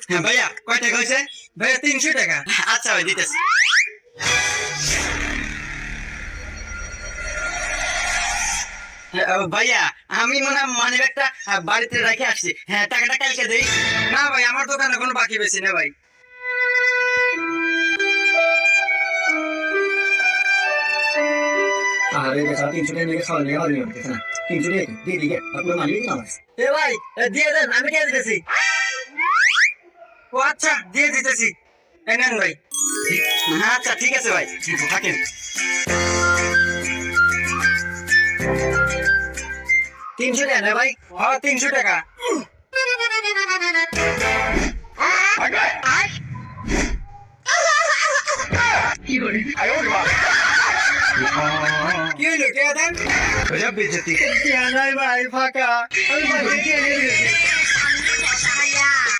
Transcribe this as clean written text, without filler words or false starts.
হ্যাঁ ভাইয়া কয় টাকা হয়েছে? ভাইয়া 300 টাকা। আচ্ছা ভাই দিতেছি। ভাইয়া আমি মনে হয় মানি ব্যাগটা বাড়িতে রেখে আসছি। হ্যাঁ টাকাটা কালকে দেই। না ভাই, আমার দোকানে কোনো বাকি বেশি না ভাই। আরে বেটা 300 টাকা নিয়ে খাওয়া নিয়ে বাড়ি নিয়ে না 300 টাকা দিয়ে দিকে আপনার মালিক না বাস এ ভাই দিয়ে দেন, আমি দিয়ে দিতেছি। ও আচ্ছা, দিয়ে দিতেছি। এই নেন ভাই। আচ্ছা ঠিক আছে ভাই, থাকেন। 300 টাকা না ভাই? হ্যাঁ 300 টাকা। কি হইলো, কে দেন? বেজতি কে নাই ভাই, ফাঁকা। আমি ভাই কে নিয়ে গেছি।